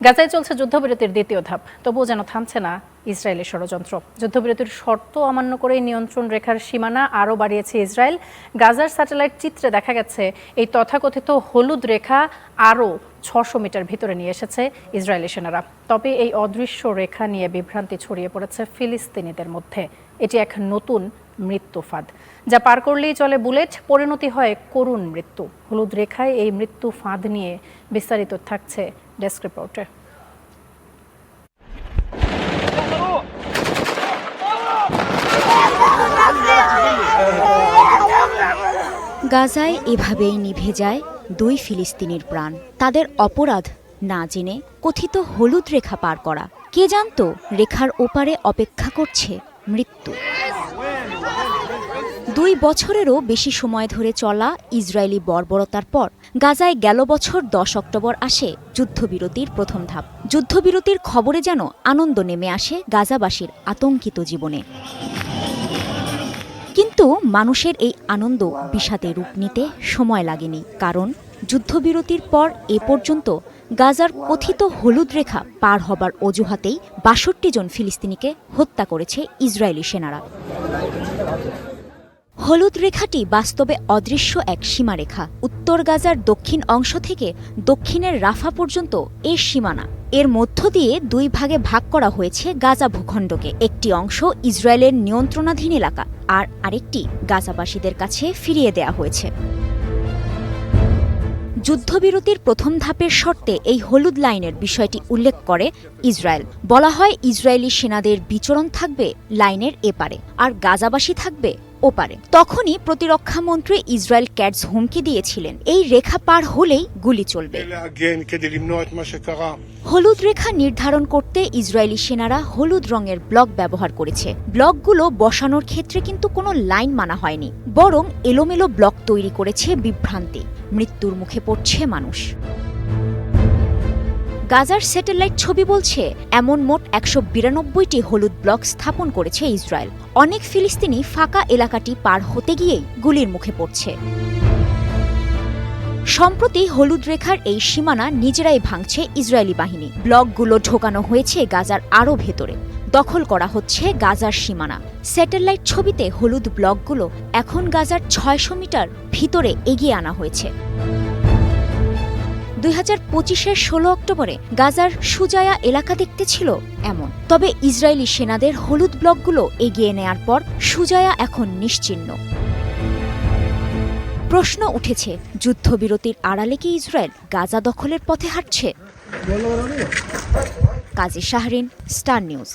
গাজায় চলছে যুদ্ধবিরতির দ্বিতীয় ধাপ, তবুও যেন থামছে না ইসরায়েলের ষড়যন্ত্র। যুদ্ধবিরতির শর্ত অমান্য করে নিয়ন্ত্রণ রেখার সীমানা আরও বাড়িয়েছে ইসরায়েল। গাজার স্যাটেলাইট চিত্রে দেখা গেছে এই তথাকথিত হলুদ রেখা আরও ৬০০ মিটার ভিতরে নিয়ে এসেছে ইসরায়েলি সেনারা। তবে এই অদৃশ্য রেখা নিয়ে বিভ্রান্তি ছড়িয়ে পড়েছে ফিলিস্তিনিদের মধ্যে। এটি এক নতুন মৃত্যু ফাঁদ, যা পার করলেই চলে বুলেট, পরিণতি হয় করুণ মৃত্যু। হলুদ রেখায় এই মৃত্যু ফাঁদ নিয়ে বিস্তারিত থাকছে ডেস্ক রিপোর্টে। গাজায় এভাবেই নিভে যায় দুই ফিলিস্তিনির প্রাণ। তাদের অপরাধ না জেনে কথিত হলুদ রেখা পার করা। কে জানতো রেখার ওপারে অপেক্ষা করছে মৃত্যু। ২ বছরেরও বেশি সময় ধরে চলা ইসরায়েলি বর্বরতার পর গাজায় গেল বছর ১০ অক্টোবর আসে যুদ্ধবিরতির প্রথম ধাপ। যুদ্ধবিরতির খবরে যেন আনন্দ নেমে আসে গাজাবাসীর আতঙ্কিত জীবনে। কিন্তু মানুষের এই আনন্দ বিষাদে রূপ নিতে সময় লাগেনি, কারণ যুদ্ধবিরতির পর এ পর্যন্ত গাজার কথিত হলুদ রেখা পার হবার অজুহাতেই ৬২ জন ফিলিস্তিনিকে হত্যা করেছে ইসরায়েলি সেনারা। হলুদ রেখাটি বাস্তবে অদৃশ্য এক সীমারেখা। উত্তর গাজার দক্ষিণ অংশ থেকে দক্ষিণের রাফা পর্যন্ত এর সীমানা। এর মধ্য দিয়ে ২ ভাগে ভাগ করা হয়েছে গাজা ভূখণ্ডকে। একটি অংশ ইসরায়েলের নিয়ন্ত্রণাধীন এলাকা, আর আরেকটি গাজাবাসীদের কাছে ফিরিয়ে দেয়া হয়েছে। যুদ্ধবিরতির প্রথম ধাপের শর্তে এই হলুদ লাইনের বিষয়টি উল্লেখ করে ইসরায়েল। বলা হয়, ইসরায়েলি সেনাদের বিচরণ থাকবে লাইনের এপারে, আর গাজাবাসী থাকবে ওপারে। তখনই প্রতিরক্ষা মন্ত্রী ইসরায়েল ক্যাটস হুমকি দিয়েছিলেন, এই রেখা পার হলেই গুলি চলবে। হলুদ রেখা নির্ধারণ করতে ইসরায়েলি সেনারা হলুদ রঙের ব্লক ব্যবহার করেছে। ব্লকগুলো বসানোর ক্ষেত্রে কিন্তু কোনো লাইন মানা হয়নি, বরং এলোমেলো ব্লক তৈরি করেছে বিভ্রান্তি। মৃত্যুর মুখে পড়ছে মানুষ। গাজার স্যাটেলাইট ছবি বলছে, এমন মোট ১৯২টি হলুদ ব্লক স্থাপন করেছে ইসরায়েল। অনেক ফিলিস্তিনি ফাঁকা এলাকাটি পার হতে গিয়েই গুলির মুখে পড়ছে। সম্প্রতি হলুদ রেখার এই সীমানা নিজেরাই ভাঙছে ইসরায়েলি বাহিনী। ব্লকগুলো ঢোকানো হয়েছে গাজার আরও ভেতরে। দখল করা হচ্ছে গাজার সীমানা। স্যাটেলাইট ছবিতে হলুদ ব্লকগুলো এখন গাজার ৬০০ মিটার ভিতরে এগিয়ে আনা হয়েছে। ২০২৫-এর ১৬ অক্টোবরে গাজার সুজায়া এলাকা দেখতে ছিল এমন। তবে ইসরায়েলি সেনাদের হলুদ ব্লকগুলো এগিয়ে নেয়ার পর সুজায়া এখন নিশ্চিহ্ন। প্রশ্ন উঠেছে, যুদ্ধবিরতির আড়ালে কি ইসরায়েল গাজা দখলের পথে হাঁটছে? কাজী শাহরিন, স্টার নিউজ।